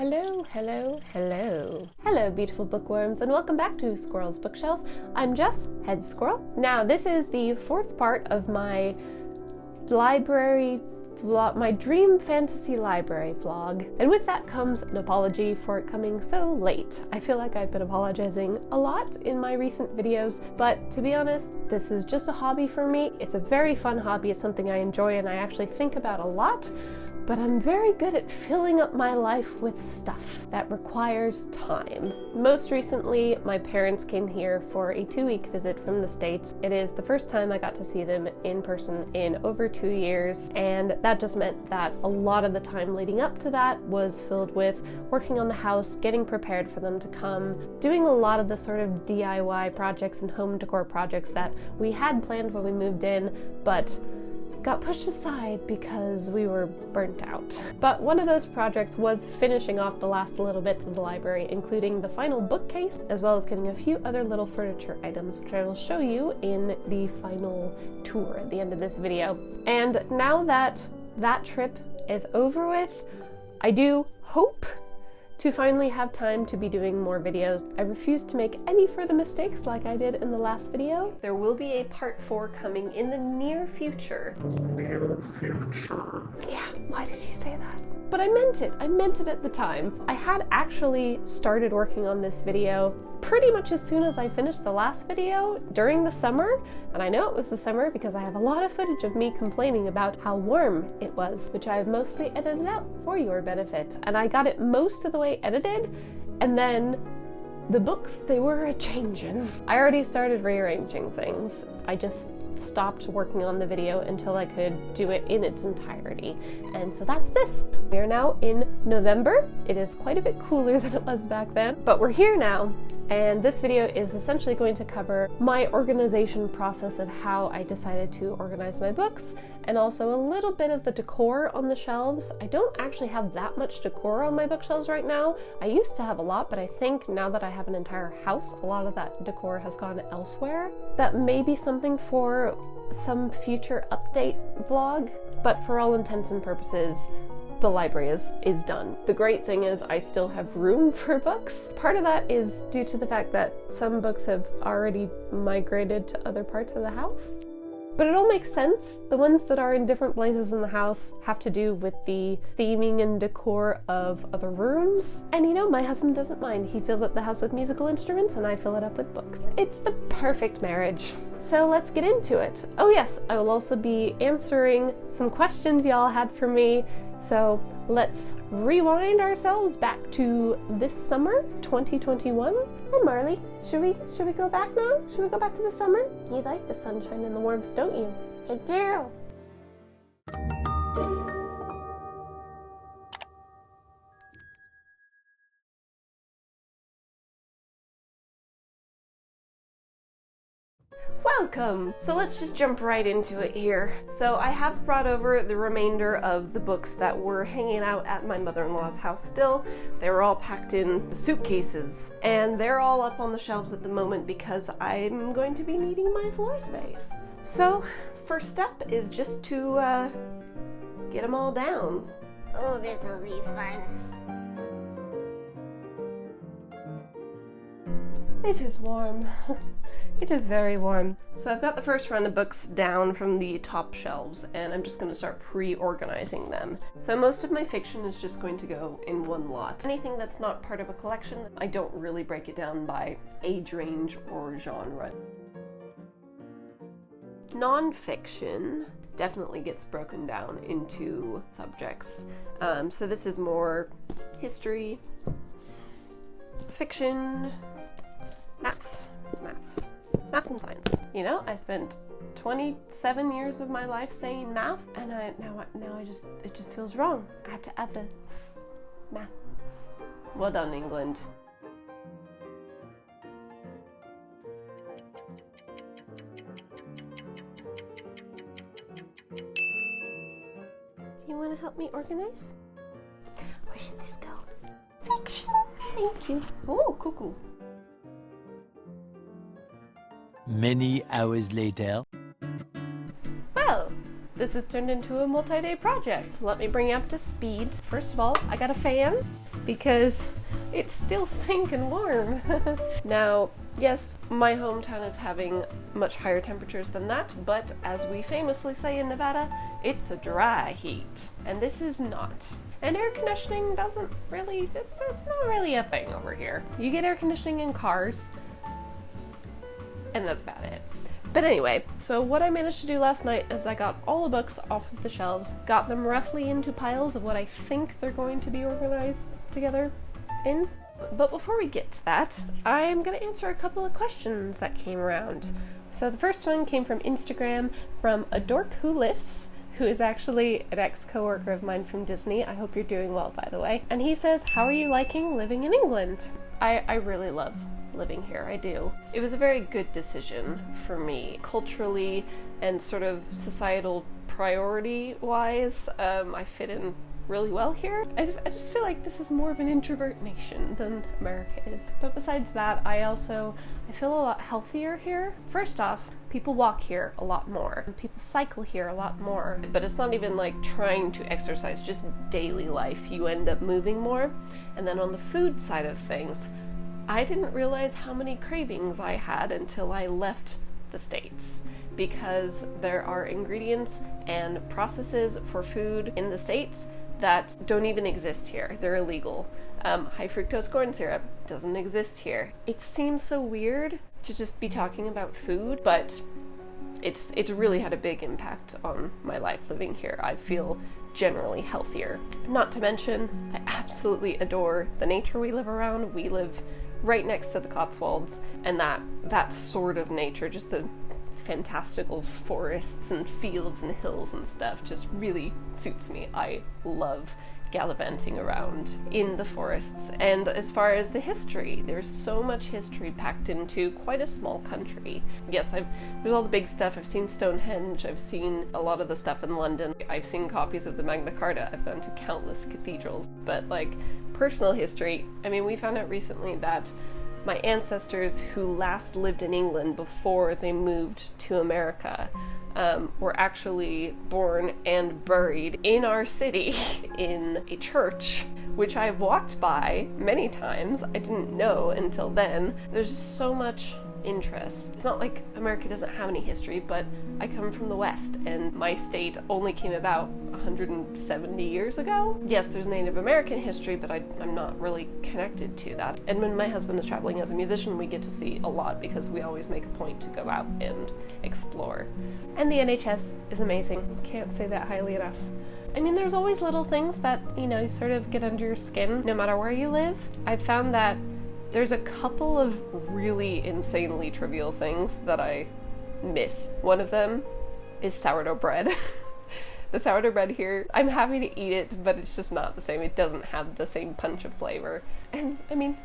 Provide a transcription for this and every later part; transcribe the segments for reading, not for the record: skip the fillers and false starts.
Hello, hello, hello. Hello, beautiful bookworms, and welcome back to Squirrel's Bookshelf. I'm Jess, head squirrel. Now, this is the fourth part of my library vlog, my dream fantasy library vlog. And with that comes an apology for it coming so late. I feel like I've been apologizing a lot in my recent videos, but to be honest, this is just a hobby for me. It's a very fun hobby. It's something I enjoy and I actually think about a lot. But I'm very good at filling up my life with stuff that requires time. Most recently, my parents came here for a 2-week visit from the States. It is the first time I got to see them in person in over 2 years, and that just meant that a lot of the time leading up to that was filled with working on the house, getting prepared for them to come, doing a lot of the sort of DIY projects and home decor projects that we had planned when we moved in, but got pushed aside because we were burnt out. But one of those projects was finishing off the last little bits of the library, including the final bookcase, as well as getting a few other little furniture items, which I will show you in the final tour at the end of this video. And now that that trip is over with, I do hope to finally have time to be doing more videos. I refuse to make any further mistakes like I did in the last video. There will be a part 4 coming in the near future. Yeah, why did you say that? But I meant it at the time. I had actually started working on this video pretty much as soon as I finished the last video during the summer, and I know it was the summer because I have a lot of footage of me complaining about how warm it was, which I have mostly edited out for your benefit. And I got it most of the way edited, and then the books, they were a-changin'. I already started rearranging things. I just stopped working on the video until I could do it in its entirety. And so that's this. We are now in November. It is quite a bit cooler than it was back then, but we're here now. And this video is essentially going to cover my organization process of how I decided to organize my books, and also a little bit of the decor on the shelves. I don't actually have that much decor on my bookshelves right now. I used to have a lot, but I think now that I have an entire house, a lot of that decor has gone elsewhere. That may be something for some future update vlog, but for all intents and purposes, the library is done. The great thing is I still have room for books. Part of that is due to the fact that some books have already migrated to other parts of the house. But it all makes sense. The ones that are in different places in the house have to do with the theming and decor of other rooms. And you know, my husband doesn't mind. He fills up the house with musical instruments and I fill it up with books. It's the perfect marriage. So let's get into it. Oh yes, I will also be answering some questions y'all had for me. So let's rewind ourselves back to this summer, 2021. Hi Marley, should we go back now? Should we go back to the summer? You like the sunshine and the warmth, don't you? I do. Welcome! So let's just jump right into it here. So I have brought over the remainder of the books that were hanging out at my mother-in-law's house still. They were all packed in the suitcases, and they're all up on the shelves at the moment because I'm going to be needing my floor space. So first step is just to get them all down. Oh, this will be fun. It is warm. It is very warm. So I've got the first round of books down from the top shelves, and I'm just going to start pre-organizing them. So most of my fiction is just going to go in one lot. Anything that's not part of a collection, I don't really break it down by age range or genre. Non-fiction definitely gets broken down into subjects. So this is more history, fiction, maths and science. You know, I spent 27 years of my life saying math, and now it just feels wrong. I have to add the maths. Well done, England. Do you want to help me organize? Where should this go? Fiction. Thank you. Oh, cool. Many hours later. Well, this has turned into a multi-day project. Let me bring you up to speed. First of all, I got a fan. because it's still stinking warm. Now, yes, my hometown is having much higher temperatures than that, but as we famously say in Nevada, it's a dry heat, and this is not. And air conditioning doesn't really, it's not really a thing over here. You get air conditioning in cars, and that's about it. But anyway, so what I managed to do last night is I got all the books off of the shelves, got them roughly into piles of what I think they're going to be organized together in. But before we get to that, I'm going to answer a couple of questions that came around. So the first one came from Instagram from A Dork Who Lifts, who is actually an ex-coworker of mine from Disney. I hope you're doing well, by the way. And he says, how are you liking living in England? I really love living here, I do. It was a very good decision for me, culturally and sort of societal priority-wise. I fit in really well here. I just feel like this is more of an introvert nation than America is. But besides that, I feel a lot healthier here. First off, people walk here a lot more. People cycle here a lot more. But it's not even like trying to exercise, just daily life. You end up moving more. And then on the food side of things, I didn't realize how many cravings I had until I left the States, because there are ingredients and processes for food in the States that don't even exist here. They're illegal. High fructose corn syrup doesn't exist here. It seems so weird to just be talking about food, but it's really had a big impact on my life living here. I feel generally healthier. Not to mention, I absolutely adore the nature we live around. We live right next to the Cotswolds, and that sort of nature, just the fantastical forests and fields and hills and stuff, just really suits me. I love gallivanting around in the forests. And as far as the history, there's so much history packed into quite a small country. Yes, there's all the big stuff. I've seen Stonehenge, I've seen a lot of the stuff in London, I've seen copies of the Magna Carta, I've been to countless cathedrals. But like personal history, I mean, we found out recently that my ancestors who last lived in England before they moved to America were actually born and buried in our city in a church, which I've walked by many times. I didn't know until then. There's just so much interest. It's not like America doesn't have any history, but I come from the West, and my state only came about 170 years ago. Yes, there's Native American history, but I'm not really connected to that. And when my husband is traveling as a musician, we get to see a lot because we always make a point to go out and explore. And the NHS is amazing. Can't say that highly enough. I mean, there's always little things that, you sort of get under your skin no matter where you live. I've found that there's a couple of really insanely trivial things that I miss. One of them is sourdough bread. The sourdough bread here, I'm happy to eat it, but it's just not the same. It doesn't have the same punch of flavor. And I mean,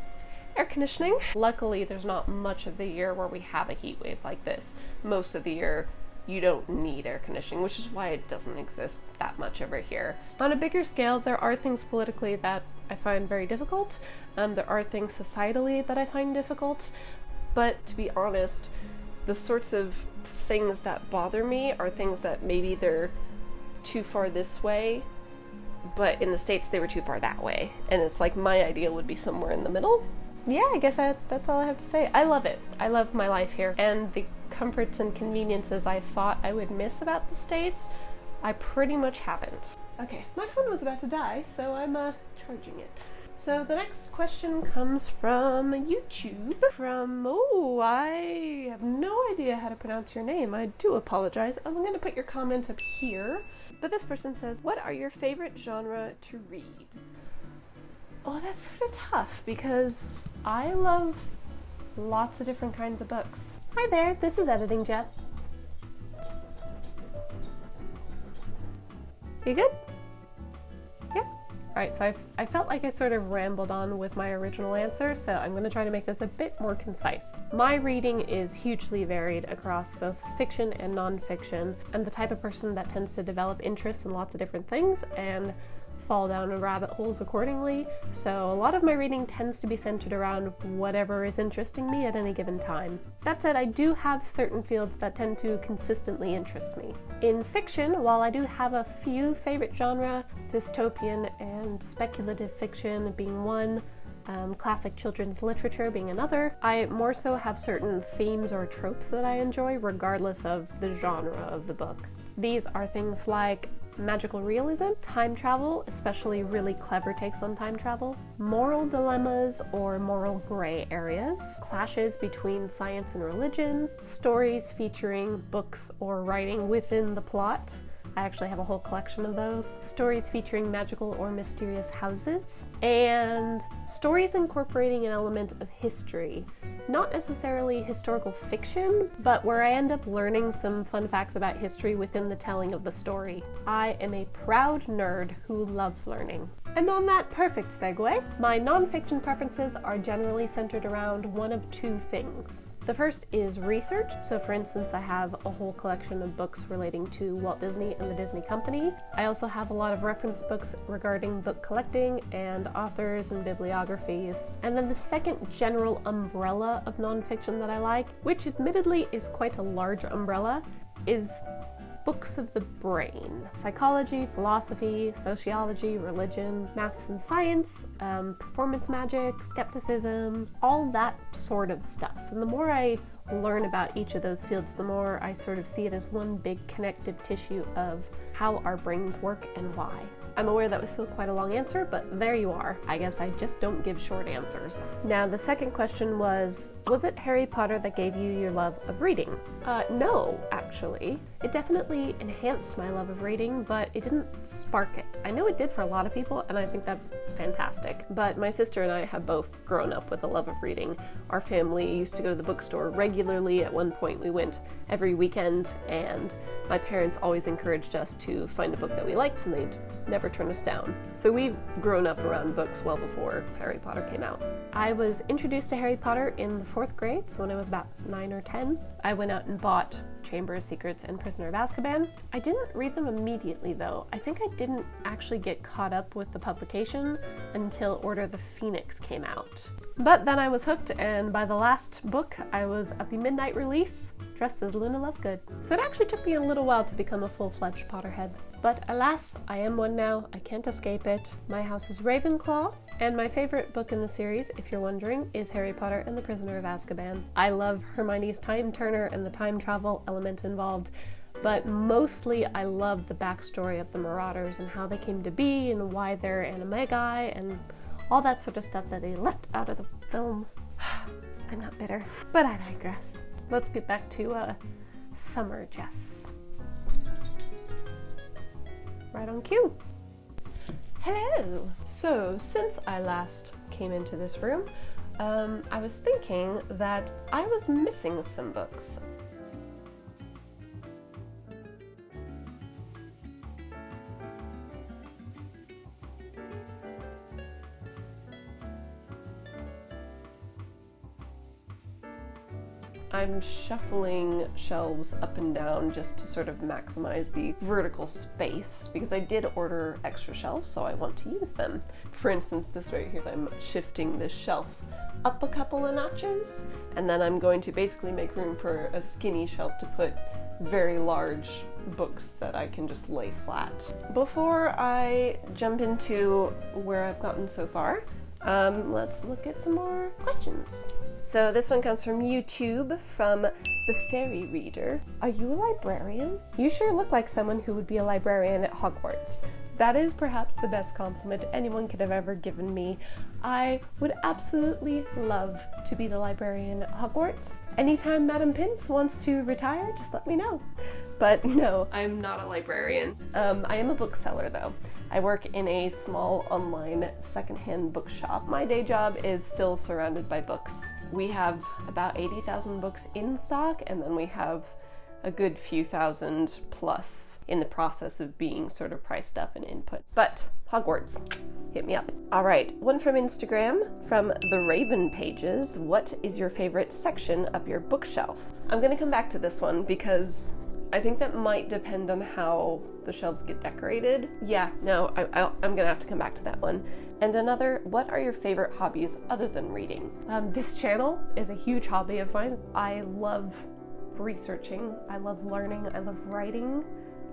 air conditioning. Luckily, there's not much of the year where we have a heat wave like this. Most of the year, you don't need air conditioning, which is why it doesn't exist that much over here. On a bigger scale, there are things politically that I find very difficult. There are things societally that I find difficult. But to be honest, the sorts of things that bother me are things that maybe they're too far this way, but in the States they were too far that way. And it's like my ideal would be somewhere in the middle. Yeah, I guess that's all I have to say. I love it. I love my life here. And the comforts and conveniences I thought I would miss about the States, I pretty much haven't. Okay, my phone was about to die, so I'm charging it. So the next question comes from YouTube, I have no idea how to pronounce your name. I do apologize. I'm going to put your comment up here. But this person says, what are your favorite genre to read? Oh, that's sort of tough because I love lots of different kinds of books. Hi there, this is Editing Jess. You good? Yeah? Alright, so I felt like I sort of rambled on with my original answer, so I'm going to try to make this a bit more concise. My reading is hugely varied across both fiction and non-fiction. I'm the type of person that tends to develop interests in lots of different things, and fall down rabbit holes accordingly, so a lot of my reading tends to be centered around whatever is interesting me at any given time. That said, I do have certain fields that tend to consistently interest me. In fiction, while I do have a few favorite genre, dystopian and speculative fiction being one, classic children's literature being another, I more so have certain themes or tropes that I enjoy regardless of the genre of the book. These are things like magical realism, time travel, especially really clever takes on time travel, moral dilemmas or moral gray areas, clashes between science and religion, stories featuring books or writing within the plot. I actually have a whole collection of those. Stories featuring magical or mysterious houses, and stories incorporating an element of history. Not necessarily historical fiction, but where I end up learning some fun facts about history within the telling of the story. I am a proud nerd who loves learning. And on that perfect segue, my nonfiction preferences are generally centered around one of two things. The first is research. So for instance, I have a whole collection of books relating to Walt Disney and the Disney Company. I also have a lot of reference books regarding book collecting and authors and bibliographies. And then the second general umbrella of nonfiction that I like, which admittedly is quite a large umbrella, is books of the brain. Psychology, philosophy, sociology, religion, maths and science, performance magic, skepticism, all that sort of stuff. And the more I learn about each of those fields, the more I sort of see it as one big connective tissue of how our brains work and why. I'm aware that was still quite a long answer, but there you are. I guess I just don't give short answers. Now, the second question was it Harry Potter that gave you your love of reading? No, actually. It definitely enhanced my love of reading, but it didn't spark it. I know it did for a lot of people, and I think that's fantastic. But my sister and I have both grown up with a love of reading. Our family used to go to the bookstore regularly. At one point, we went every weekend, and my parents always encouraged us to find a book that we liked, and they'd never turn us down. So we've grown up around books well before Harry Potter came out. I was introduced to Harry Potter in the 4th grade, so when I was about 9 or 10. I went out and bought Chamber of Secrets and Prisoner of Azkaban. I didn't read them immediately though. I think I didn't actually get caught up with the publication until Order of the Phoenix came out. But then I was hooked, and by the last book I was at the midnight release dressed as Luna Lovegood. So it actually took me a little while to become a full-fledged Potterhead. But alas, I am one now. I can't escape it. My house is Ravenclaw, and my favorite book in the series, if you're wondering, is Harry Potter and the Prisoner of Azkaban. I love Hermione's time turner and the time travel element involved, but mostly I love the backstory of the Marauders and how they came to be and why they're animagi and all that sort of stuff that they left out of the film. I'm not bitter, but I digress. Let's get back to summer, Jess. Right on cue. Hello! So, since I last came into this room, I was thinking that I was missing some books. I'm shuffling shelves up and down just to sort of maximize the vertical space because I did order extra shelves, so I want to use them. For instance, this right here, I'm shifting this shelf up a couple of notches, and then I'm going to basically make room for a skinny shelf to put very large books that I can just lay flat. Before I jump into where I've gotten so far, let's look at some more questions. So this one comes from YouTube, from the Fairy Reader. Are you a librarian? You sure look like someone who would be a librarian at Hogwarts. That is perhaps the best compliment anyone could have ever given me. I would absolutely love to be the librarian at Hogwarts. Anytime Madam Pince wants to retire, just let me know. But no, I'm not a librarian. I am a bookseller though. I work in a small online secondhand bookshop. My day job is still surrounded by books. We have about 80,000 books in stock, and then we have a good few thousand plus in the process of being sort of priced up and input. But Hogwarts, hit me up. All right, one from Instagram, from the Raven Pages. What is your favorite section of your bookshelf? I'm gonna come back to this one because I think that might depend on how the shelves get decorated. Yeah, no, I'm gonna have to come back to that one. And another, what are your favorite hobbies other than reading? This channel is a huge hobby of mine. I love researching, I love learning, I love writing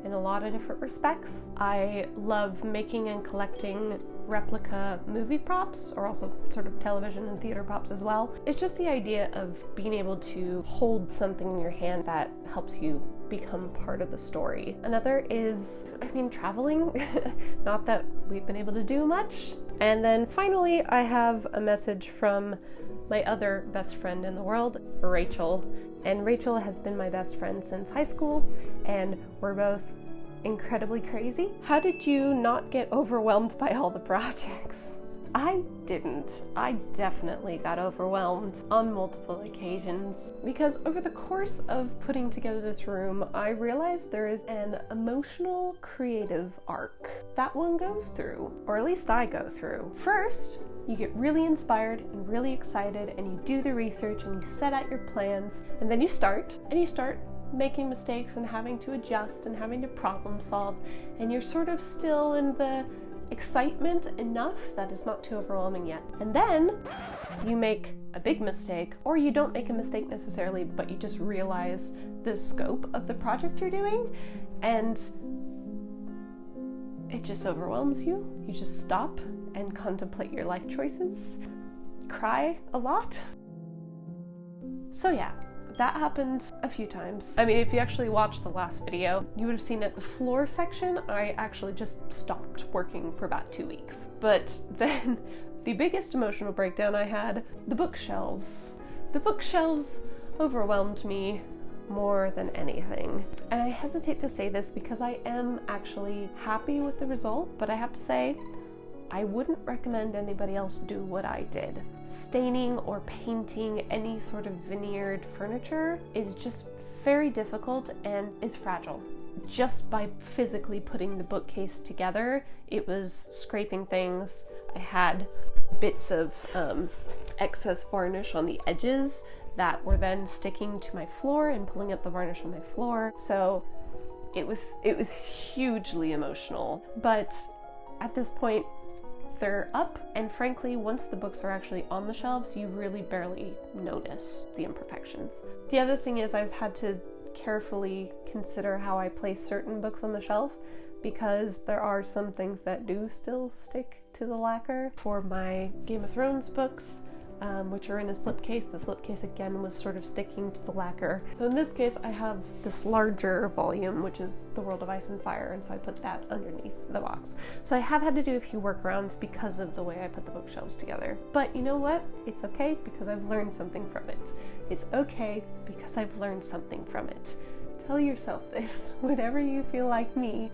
in a lot of different respects. I love making and collecting replica movie props, or also sort of television and theater props as well. It's just the idea of being able to hold something in your hand that helps you become part of the story. Another is, traveling. Not that we've been able to do much. And then finally, I have a message from my other best friend in the world, Rachel. And Rachel has been my best friend since high school, and we're both incredibly crazy. How did you not get overwhelmed by all the projects? I didn't. I definitely got overwhelmed on multiple occasions, because over the course of putting together this room, I realized there is an emotional creative arc that one goes through, or at least I go through. First, you get really inspired and really excited, and you do the research and you set out your plans, and then you start making mistakes and having to adjust and having to problem solve, and you're sort of still in the excitement enough that it's not too overwhelming yet. And then you make a big mistake, or you don't make a mistake necessarily, but you just realize the scope of the project you're doing, and it just overwhelms you. You just stop and contemplate your life choices, cry a lot. So yeah, that happened a few times. If you actually watched the last video, you would have seen at the floor section, I actually just stopped working for about 2 weeks. But then the biggest emotional breakdown I had, the bookshelves. The bookshelves overwhelmed me more than anything. And I hesitate to say this because I am actually happy with the result, but I have to say, I wouldn't recommend anybody else do what I did. Staining or painting any sort of veneered furniture is just very difficult and is fragile. Just by physically putting the bookcase together, it was scraping things. I had bits of excess varnish on the edges that were then sticking to my floor and pulling up the varnish on my floor. So it was hugely emotional. But at this point, they're up, and frankly, once the books are actually on the shelves, you really barely notice the imperfections. The other thing is I've had to carefully consider how I place certain books on the shelf, because there are some things that do still stick to the lacquer. For my Game of Thrones books, which are in a slipcase, the slipcase again was sort of sticking to the lacquer. So in this case, I have this larger volume, which is The World of Ice and Fire, and so I put that underneath the box. So I have had to do a few workarounds because of the way I put the bookshelves together. But you know what? It's okay, because I've learned something from it. It's okay because I've learned something from it. Tell yourself this whenever you feel like me.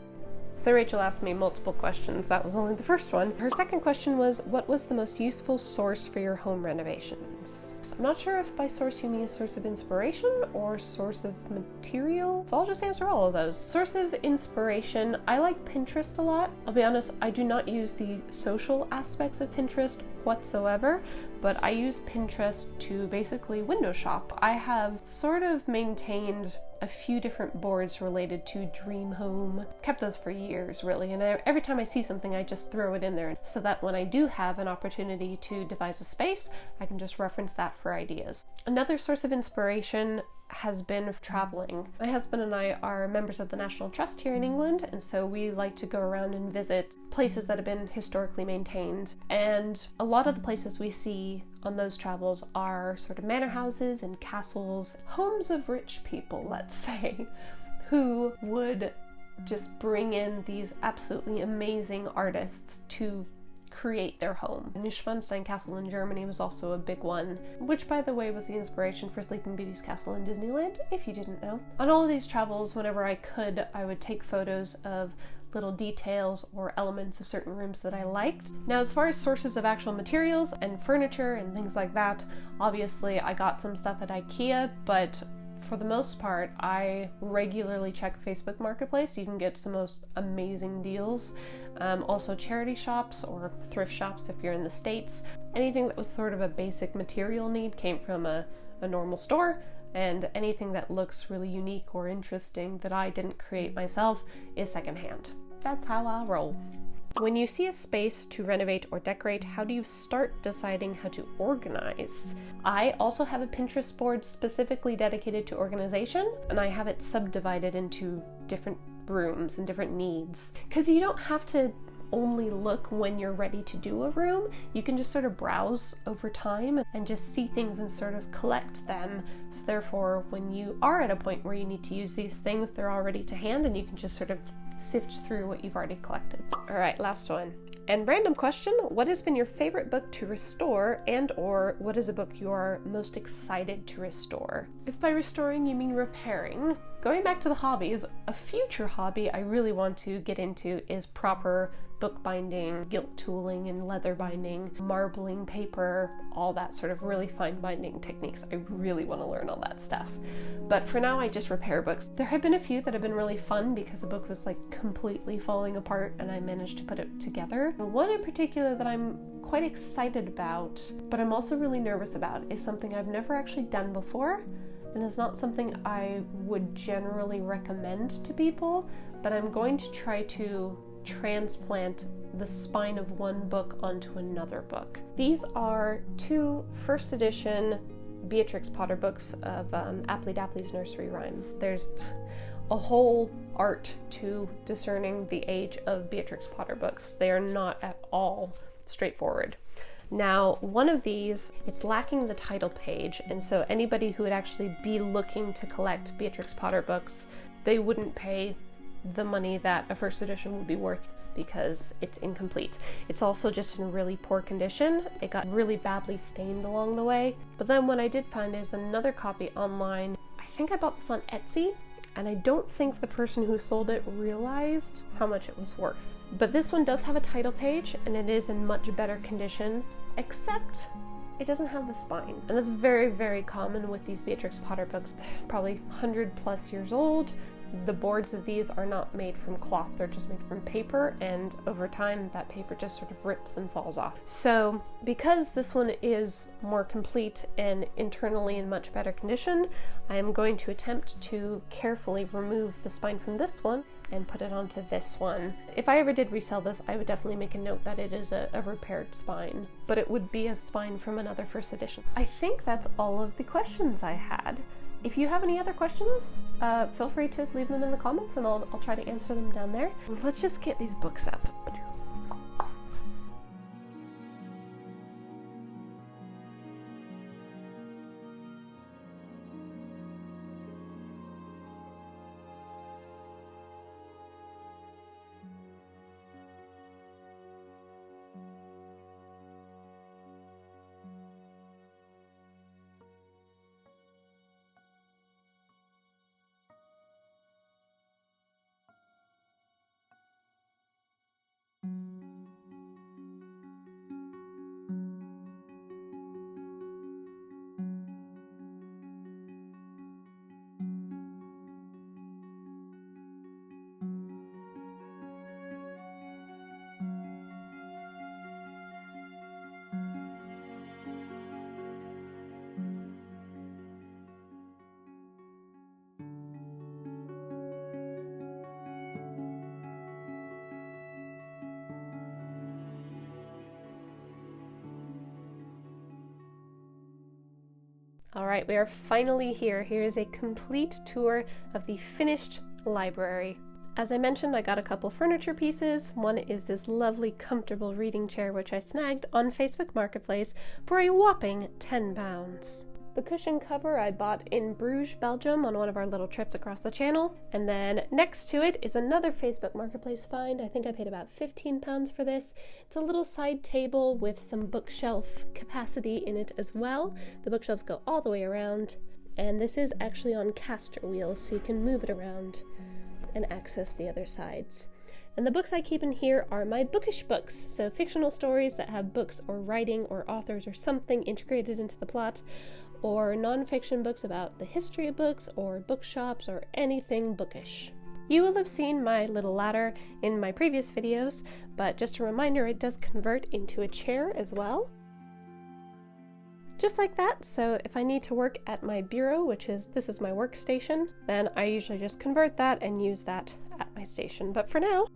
So Rachel asked me multiple questions. That was only the first one. Her second question was, what was the most useful source for your home renovations? So I'm not sure if by source you mean a source of inspiration or source of material. So I'll just answer all of those. Source of inspiration, I like Pinterest a lot. I'll be honest, I do not use the social aspects of Pinterest whatsoever, but I use Pinterest to basically window shop. I have sort of maintained a few different boards related to dream home. Kept those for years, really, and every time I see something, I just throw it in there so that when I do have an opportunity to devise a space, I can just reference that for ideas. Another source of inspiration has been traveling. My husband and I are members of the National Trust here in England, and so we like to go around and visit places that have been historically maintained. And a lot of the places we see on those travels are sort of manor houses and castles, homes of rich people, let's say, who would just bring in these absolutely amazing artists to create their home. Neuschwanstein Castle in Germany was also a big one, which by the way was the inspiration for Sleeping Beauty's castle in Disneyland, if you didn't know. On all of these travels, whenever I could, I would take photos of little details or elements of certain rooms that I liked. Now, as far as sources of actual materials and furniture and things like that, obviously I got some stuff at IKEA, but for the most part, I regularly check Facebook Marketplace. You can get some most amazing deals. Also charity shops or thrift shops if you're in the States. Anything that was sort of a basic material need came from a normal store. and anything that looks really unique or interesting that I didn't create myself is secondhand. That's how I roll. When you see a space to renovate or decorate, how do you start deciding how to organize? I also have a Pinterest board specifically dedicated to organization, and I have it subdivided into different rooms and different needs. Because you don't have to only look when you're ready to do a room. You can just sort of browse over time and just see things and sort of collect them. So therefore, when you are at a point where you need to use these things, they're already to hand and you can just sort of sift through what you've already collected. All right, last one. And random question, what has been your favorite book to restore, and or what is a book you are most excited to restore? If by restoring you mean repairing, going back to the hobbies, a future hobby I really want to get into is proper bookbinding, gilt tooling and leather binding, marbling paper, all that sort of really fine binding techniques. I really want to learn all that stuff. But for now, I just repair books. There have been a few that have been really fun because the book was like completely falling apart and I managed to put it together. But one in particular that I'm quite excited about, but I'm also really nervous about, is something I've never actually done before. And it's not something I would generally recommend to people, but I'm going to try to transplant the spine of one book onto another book. These are 2 first edition Beatrix Potter books of Appley Dapley's Nursery Rhymes. There's a whole art to discerning the age of Beatrix Potter books. They are not at all straightforward. Now, one of these, it's lacking the title page, and so anybody who would actually be looking to collect Beatrix Potter books, they wouldn't pay the money that a first edition would be worth because it's incomplete. It's also just in really poor condition. It got really badly stained along the way. But then what I did find is another copy online. I think I bought this on Etsy, and I don't think the person who sold it realized how much it was worth. But this one does have a title page, and it is in much better condition, except it doesn't have the spine. And that's very, very common with these Beatrix Potter books. They're probably 100 plus years old. The boards of these are not made from cloth, they're just made from paper, and over time that paper just sort of rips and falls off. So because this one is more complete and internally in much better condition, I am going to attempt to carefully remove the spine from this one and put it onto this one. If I ever did resell this, I would definitely make a note that it is a repaired spine, but it would be a spine from another first edition. I think that's all of the questions I had. If you have any other questions, feel free to leave them in the comments and I'll try to answer them down there. Let's just get these books up. All right, we are finally here. Here is a complete tour of the finished library. As I mentioned, I got a couple furniture pieces. One is this lovely, comfortable reading chair, which I snagged on Facebook Marketplace for a whopping £10. The cushion cover I bought in Bruges, Belgium on one of our little trips across the channel. And then next to it is another Facebook Marketplace find. I think I paid about £15 for this. It's a little side table with some bookshelf capacity in it as well. The bookshelves go all the way around. And this is actually on caster wheels, so you can move it around and access the other sides. And the books I keep in here are my bookish books, so fictional stories that have books or writing or authors or something integrated into the plot, or non-fiction books about the history of books or bookshops or anything bookish. You will have seen my little ladder in my previous videos, but just a reminder, it does convert into a chair as well. just like that. So if I need to work at my bureau, this is my workstation, then I usually just convert that and use that at my station. But for now,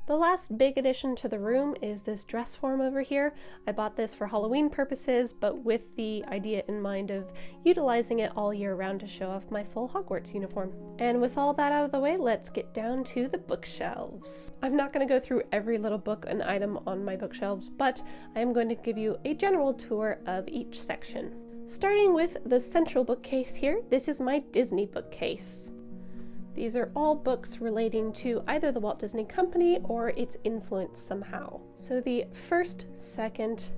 the last big addition to the room is this dress form over here. I bought this for Halloween purposes, but with the idea in mind of utilizing it all year round to show off my full Hogwarts uniform. And with all that out of the way, let's get down to the bookshelves. I'm not going to go through every little book and item on my bookshelves, but I am going to give you a general tour of each section. Starting with the central bookcase here, this is my Disney bookcase. These are all books relating to either the Walt Disney Company or its influence somehow. So the first, second,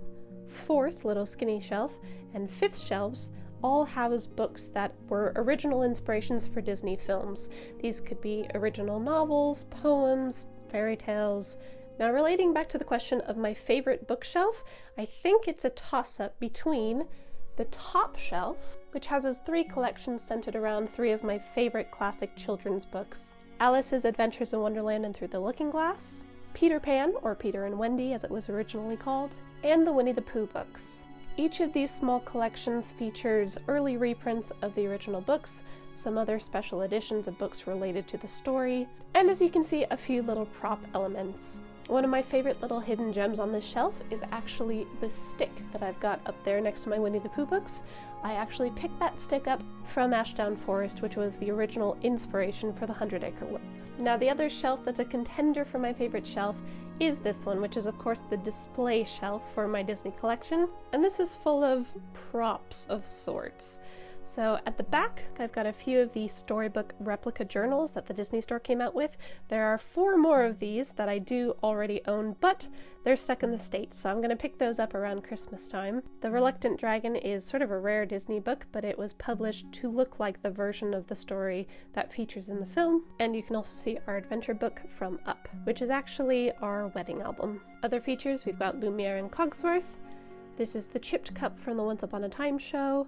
fourth little skinny shelf and fifth shelves all house books that were original inspirations for Disney films. These could be original novels, poems, fairy tales. Now, relating back to the question of my favorite bookshelf, I think it's a toss-up between the top shelf, which houses 3 collections centered around 3 of my favorite classic children's books: Alice's Adventures in Wonderland and Through the Looking Glass, Peter Pan, or Peter and Wendy as it was originally called, and the Winnie the Pooh books. Each of these small collections features early reprints of the original books, some other special editions of books related to the story, and as you can see, a few little prop elements. One of my favorite little hidden gems on this shelf is actually the stick that I've got up there next to my Winnie the Pooh books. I actually picked that stick up from Ashdown Forest, which was the original inspiration for the 100 Acre Woods. Now, the other shelf that's a contender for my favorite shelf is this one, which is of course the display shelf for my Disney collection, and this is full of props of sorts. So at the back, I've got a few of the storybook replica journals that the Disney Store came out with. There are 4 more of these that I do already own, but they're stuck in the States, so I'm going to pick those up around Christmas time. The Reluctant Dragon is sort of a rare Disney book, but it was published to look like the version of the story that features in the film. And you can also see our adventure book From Up, which is actually our wedding album. Other features, we've got Lumiere and Cogsworth. This is the chipped cup from the Once Upon a Time show.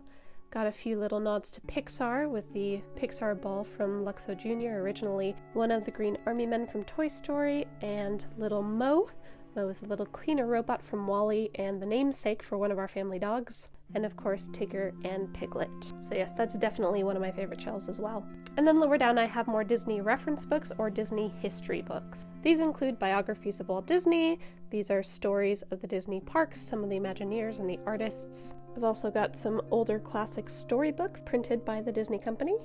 Got a few little nods to Pixar with the Pixar ball from Luxo Jr., originally one of the Green Army Men from Toy Story, and little Mo. Mo is a little cleaner robot from WALL-E and the namesake for one of our family dogs. And of course, Tigger and Piglet. So yes, that's definitely one of my favorite shelves as well. And then lower down I have more Disney reference books or Disney history books. These include biographies of Walt Disney. These are stories of the Disney parks, some of the Imagineers and the artists. I've also got some older classic storybooks printed by the Disney Company,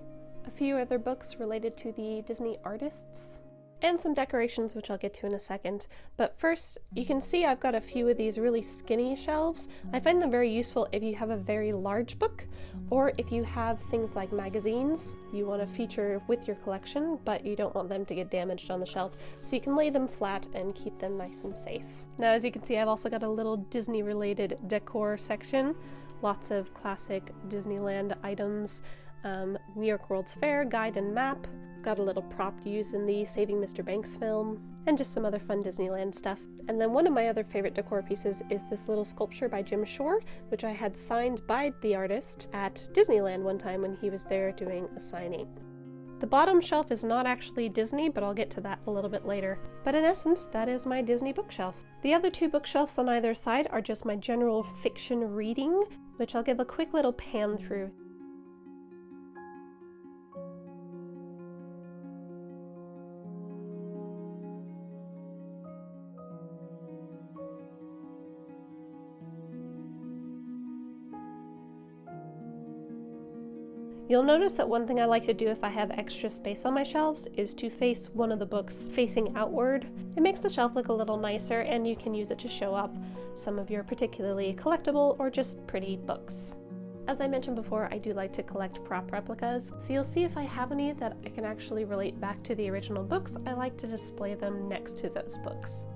a few other books related to the Disney artists, and some decorations which I'll get to in a second. But first, you can see I've got a few of these really skinny shelves. I find them very useful if you have a very large book, or if you have things like magazines you want to feature with your collection, but you don't want them to get damaged on the shelf, so you can lay them flat and keep them nice and safe. Now, as you can see, I've also got a little Disney-related decor section. Lots of classic Disneyland items, New York World's Fair guide and map, got a little prop used in the Saving Mr. Banks film, and just some other fun Disneyland stuff. And then one of my other favorite decor pieces is this little sculpture by Jim Shore, which I had signed by the artist at Disneyland one time when he was there doing a signing. The bottom shelf is not actually Disney, but I'll get to that a little bit later. But in essence, that is my Disney bookshelf. The other 2 bookshelves on either side are just my general fiction reading, which I'll give a quick little pan through. You'll notice that one thing I like to do if I have extra space on my shelves is to face one of the books facing outward. It makes the shelf look a little nicer, and you can use it to show up some of your particularly collectible or just pretty books. As I mentioned before, I do like to collect prop replicas, so you'll see if I have any that I can actually relate back to the original books, I like to display them next to those books.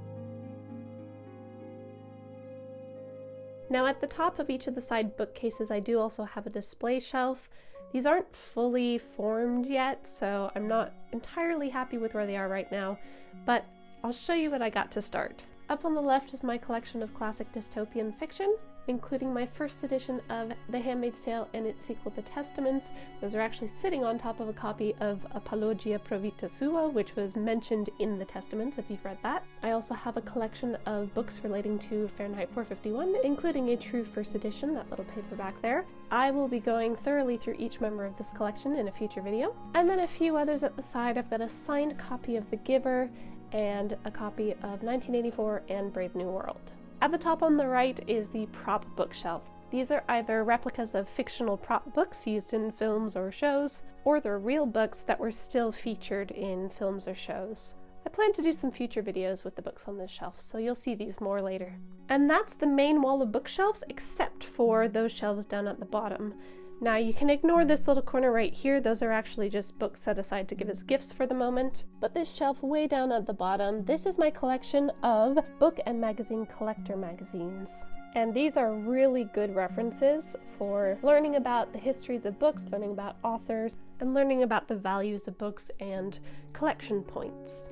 Now at the top of each of the side bookcases, I do also have a display shelf. These aren't fully formed yet, so I'm not entirely happy with where they are right now, but I'll show you what I got to start. Up on the left is my collection of classic dystopian fiction. including my first edition of The Handmaid's Tale and its sequel, The Testaments. Those are actually sitting on top of a copy of Apologia Pro Vita Sua, which was mentioned in The Testaments, if you've read that. I also have a collection of books relating to Fahrenheit 451, including a true first edition, that little paperback there. I will be going thoroughly through each member of this collection in a future video. And then a few others at the side. I've got a signed copy of The Giver and a copy of 1984 and Brave New World. At the top on the right is the prop bookshelf. These are either replicas of fictional prop books used in films or shows, or they're real books that were still featured in films or shows. I plan to do some future videos with the books on this shelf, so you'll see these more later. And that's the main wall of bookshelves, except for those shelves down at the bottom. Now you can ignore this little corner right here, those are actually just books set aside to give as gifts for the moment. But this shelf way down at the bottom, this is my collection of book and magazine collector magazines. And these are really good references for learning about the histories of books, learning about authors, and learning about the values of books and collection points.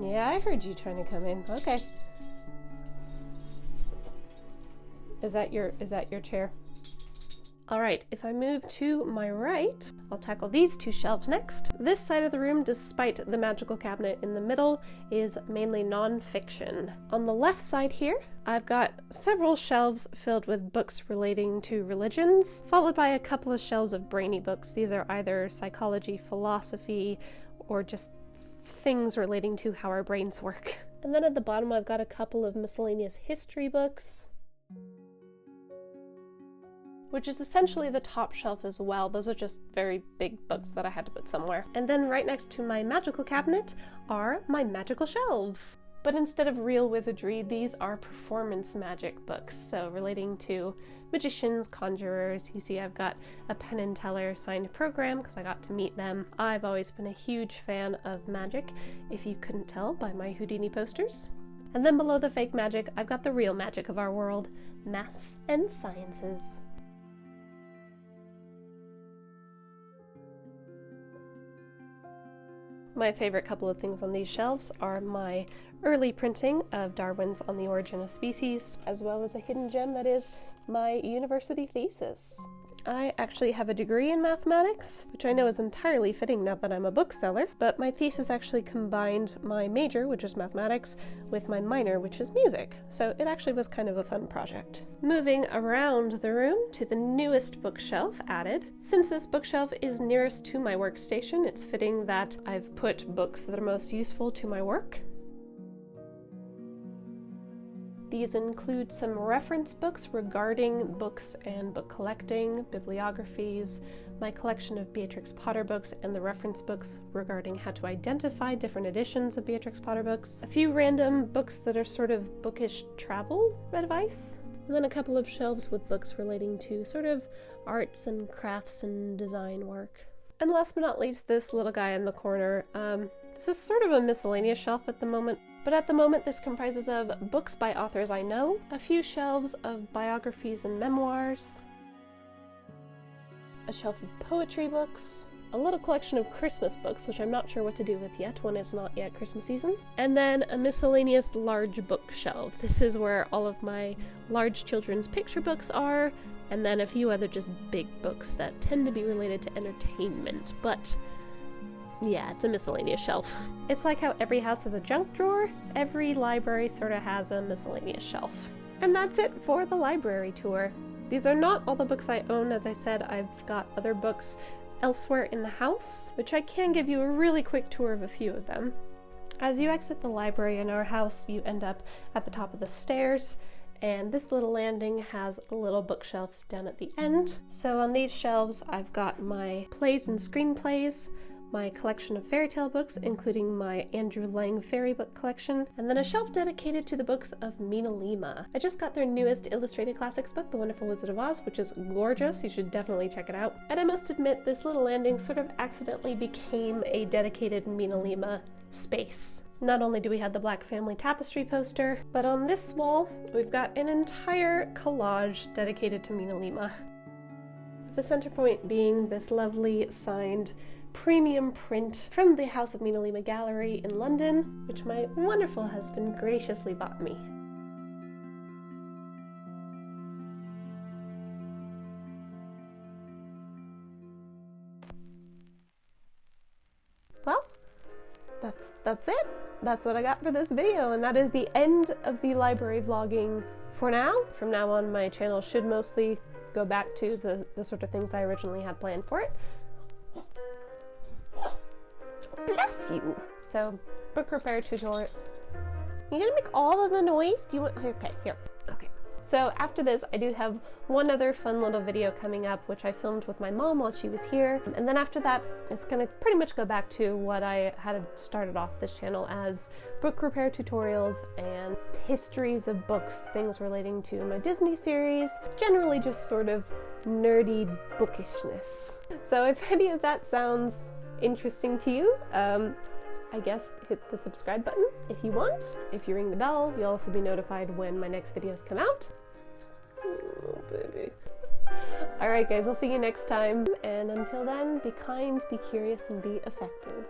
Yeah, I heard you trying to come in. Okay. Is that your chair? All right, if I move to my right, I'll tackle these two shelves next. This side of the room, despite the magical cabinet in the middle, is mainly non-fiction. On the left side here, I've got several shelves filled with books relating to religions, followed by a couple of shelves of brainy books. These are either psychology, philosophy, or just things relating to how our brains work. And then at the bottom, I've got a couple of miscellaneous history books, which is essentially the top shelf as well. Those are just very big books that I had to put somewhere. And then right next to my magical cabinet are my magical shelves. But instead of real wizardry, these are performance magic books, so relating to magicians, conjurers. You see I've got a Penn and Teller signed program because I got to meet them. I've always been a huge fan of magic, if you couldn't tell by my Houdini posters. And then below the fake magic, I've got the real magic of our world, maths and sciences. My favorite couple of things on these shelves are my early printing of Darwin's On the Origin of Species, as well as a hidden gem that is my university thesis. I actually have a degree in mathematics, which I know is entirely fitting now that I'm a bookseller, but my thesis actually combined my major, which is mathematics, with my minor, which is music, so it actually was kind of a fun project. Moving around the room to the newest bookshelf added. Since this bookshelf is nearest to my workstation, it's fitting that I've put books that are most useful to my work. These include some reference books regarding books and book collecting, bibliographies, my collection of Beatrix Potter books, and the reference books regarding how to identify different editions of Beatrix Potter books, a few random books that are sort of bookish travel advice, and then a couple of shelves with books relating to sort of arts and crafts and design work. And last but not least, this little guy in the corner. This is sort of a miscellaneous shelf at the moment. But at the moment, this comprises of books by authors I know, a few shelves of biographies and memoirs, a shelf of poetry books, a little collection of Christmas books, which I'm not sure what to do with yet when it's not yet Christmas season, and then a miscellaneous large bookshelf. This is where all of my large children's picture books are, and then a few other just big books that tend to be related to entertainment, but yeah, it's a miscellaneous shelf. It's like how every house has a junk drawer, every library sort of has a miscellaneous shelf. And that's it for the library tour. These are not all the books I own. As I said, I've got other books elsewhere in the house, which I can give you a really quick tour of a few of them. As you exit the library in our house, you end up at the top of the stairs, and this little landing has a little bookshelf down at the end. So on these shelves, I've got my plays and screenplays, my collection of fairy tale books, including my Andrew Lang fairy book collection, and then a shelf dedicated to the books of Minalima. I just got their newest illustrated classics book, The Wonderful Wizard of Oz, which is gorgeous. You should definitely check it out. And I must admit, this little landing sort of accidentally became a dedicated Minalima space. Not only do we have the Black Family Tapestry poster, but on this wall, we've got an entire collage dedicated to Minalima. The center point being this lovely signed premium print from the House of Minalima Gallery in London, which my wonderful husband graciously bought me. that's it. That's what I got for this video, and that is the end of the library vlogging for now. From now on, my channel should mostly go back to the sort of things I originally had planned for it. Bless you! So, book repair tutorial. You gonna make all of the noise? Do you want, okay, here, okay. So after this, I do have one other fun little video coming up, which I filmed with my mom while she was here. And then after that, it's gonna pretty much go back to what I had started off this channel as book repair tutorials and histories of books, things relating to my Disney series, generally just sort of nerdy bookishness. So if any of that sounds interesting to you, I guess hit the subscribe button if you want. If you ring the bell, you'll also be notified when my next videos come out. Oh, baby. Alright guys, I'll see you next time. And until then, be kind, be curious, and be effective.